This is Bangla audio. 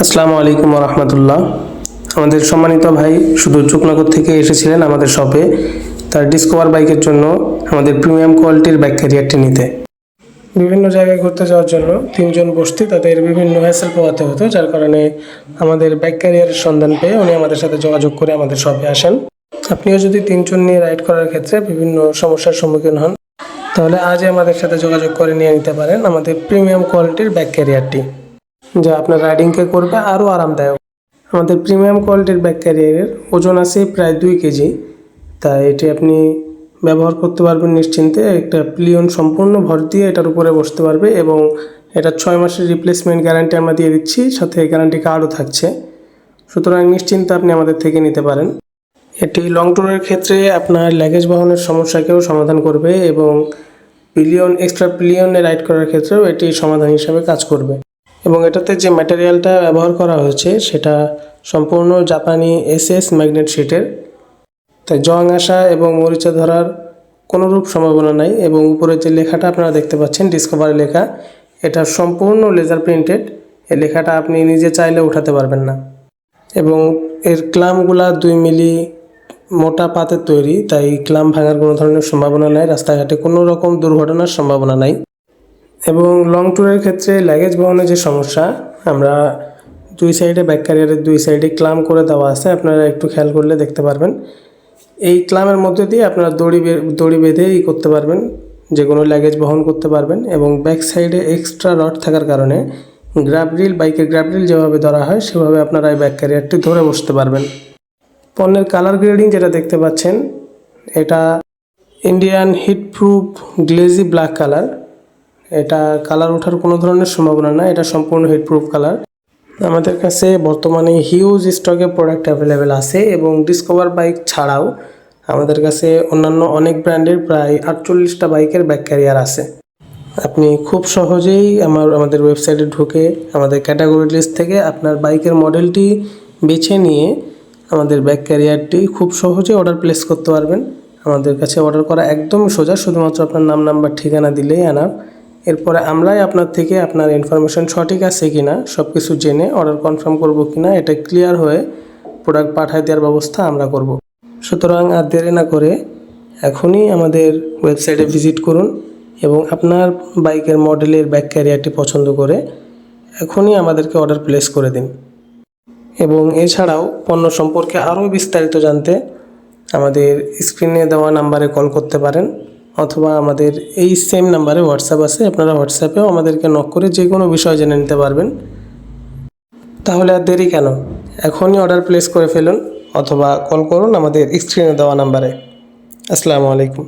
আসসালামু আলাইকুম রহমতুল্লাহ। আমাদের সম্মানিত ভাই শুধু চুকনগর থেকে এসেছিলেন আমাদের শপে তার ডিসকভার বাইকের জন্য আমাদের প্রিমিয়াম কোয়ালিটির বাইক ক্যারিয়ারটি নিতে। বিভিন্ন জায়গায় ঘুরতে যাওয়ার জন্য তিনজন বসতি তাদের বিভিন্ন হ্যাসেল পোহাতে হতো, যার কারণে আমাদের বাইক ক্যারিয়ারের সন্ধান পেয়ে উনি আমাদের সাথে যোগাযোগ করে আমাদের শপে আসেন। আপনিও যদি তিনজন নিয়ে রাইড করার ক্ষেত্রে বিভিন্ন সমস্যার সম্মুখীন হন, তাহলে আজই আমাদের সাথে যোগাযোগ করে নিয়ে নিতে পারেন আমাদের প্রিমিয়াম কোয়ালিটির বাইক ক্যারিয়ারটি, যা আপনার রাইডিংকে করবে আরও আরামদায়ক। আমাদের প্রিমিয়াম কোয়ালিটির ব্যাক ক্যারিয়ারের ওজন আছে প্রায় 2 কেজি, তাই এটি আপনি ব্যবহার করতে পারবেন নিশ্চিন্তে। একটা পিলিয়ন সম্পূর্ণ ভর দিয়ে এটার উপরে বসতে পারবে এবং এটা 6 মাসের রিপ্লেসমেন্ট গ্যারান্টি আমরা দিয়ে দিচ্ছি, সাথে গ্যারান্টি কার্ডও থাকছে। সুতরাং নিশ্চিন্তে আপনি আমাদের থেকে নিতে পারেন। এটি লং ট্যুরের ক্ষেত্রে আপনার লাগেজ বহনের সমস্যাকেও সমাধান করবে এবং এক্সট্রা পিলিয়নে রাইড করার ক্ষেত্রেও এটি সমাধান হিসাবে কাজ করবে। এবং এটাতে যে ম্যাটেরিয়ালটা ব্যবহার করা হয়েছে সেটা সম্পূর্ণ জাপানি এসএস ম্যাগনেট শিটের, তাই জং আসা এবং মরিচা ধরার কোনোরূপ সম্ভাবনা নাই। এবং উপরে যে লেখাটা আপনারা দেখতে পাচ্ছেন ডিসকভার লেখা, এটা সম্পূর্ণ লেজার প্রিন্টেড। এই লেখাটা আপনি নিজে চাইলে উঠাতে পারবেন না। এবং এর ক্লামগুলা 2 মিলি মোটা পাতের তৈরি, তাই ক্লাম ভাঙার কোনো ধরনের সম্ভাবনা নাই, রাস্তাঘাটে কোনো রকম দুর্ঘটনার সম্ভাবনা নাই। এবং লং ট্যুরের ক্ষেত্রে লাগেজ বহনে যে সমস্যা, আমরা 2 সাইডে ব্যাক ক্যারিয়ারের 2 সাইডে ক্লাম করে দেওয়া আছে, আপনারা একটু খেয়াল করলে দেখতে পারবেন। এই ক্লামের মধ্যে দিয়ে আপনারা দড়ি বেঁধে করতে পারবেন, যে কোনো লাগেজ বহন করতে পারবেন। এবং ব্যাক সাইডে এক্সট্রা রড থাকার কারণে বাইকের গ্র্যাব রিল যেভাবে ধরা হয় সেভাবে আপনারা এই ব্যাক ক্যারিয়ারটি ধরে বসতে পারবেন। পণ্যের কালার গ্রেডিং যেটা দেখতে পাচ্ছেন, এটা Indian heat proof glazy black colour. এটা কালার ওঠার কোনো ধরনের সম্ভাবনা না, এটা সম্পূর্ণ হিটপ্রুফ কালার। আমাদের কাছে বর্তমানে হিউজ স্টকে প্রোডাক্ট অ্যাভেলেবেল আছে এবং ডিসকভার বাইক ছাড়াও আমাদের কাছে অন্যান্য অনেক ব্র্যান্ডের প্রায় 48টা বাইকের ব্যাক ক্যারিয়ার আছে। আপনি খুব সহজেই আমাদের ওয়েবসাইটে ঢুকে আমাদের ক্যাটাগরি লিস্ট থেকে আপনার বাইকের মডেলটি বেছে নিয়ে আমাদের ব্যাক ক্যারিয়ারটি খুব সহজে অর্ডার প্লেস করতে পারবেন। আমাদের কাছে অর্ডার করা একদমই সোজা, শুধুমাত্র আপনার নাম নাম্বার ঠিকানা দিলেই আনার। এরপরে আমরাই আপনার থেকে আপনার ইনফরমেশন সঠিক আছে কি না সব কিছু জেনে অর্ডার কনফার্ম করব কি না এটা ক্লিয়ার হয়ে প্রোডাক্ট পাঠিয়ে দেওয়ার ব্যবস্থা আমরা করব। সুতরাং আর দেরি না করে এখনই আমাদের ওয়েবসাইটে ভিজিট করুন এবং আপনার বাইকের মডেলের ব্যাক ক্যারিয়ারটি পছন্দ করে এখনই আমাদেরকে অর্ডার প্লেস করে দিন। এবং এছাড়াও পণ্য সম্পর্কে আরও বিস্তারিত জানতে আমাদের স্ক্রিনে দেওয়া নাম্বারে কল করতে পারেন, অথবা আমাদের এই সেম নাম্বারে হোয়াটসঅ্যাপ আছে, আপনারা হোয়াটসঅ্যাপেও আমাদেরকে নক করে যে কোনো বিষয় জেনে নিতে পারবেন। তাহলে আর দেরি কেন, এখনই অর্ডার প্লেস করে ফেলুন অথবা কল করুন আমাদের স্ক্রিনে দেওয়া নাম্বারে। আসসালামু আলাইকুম।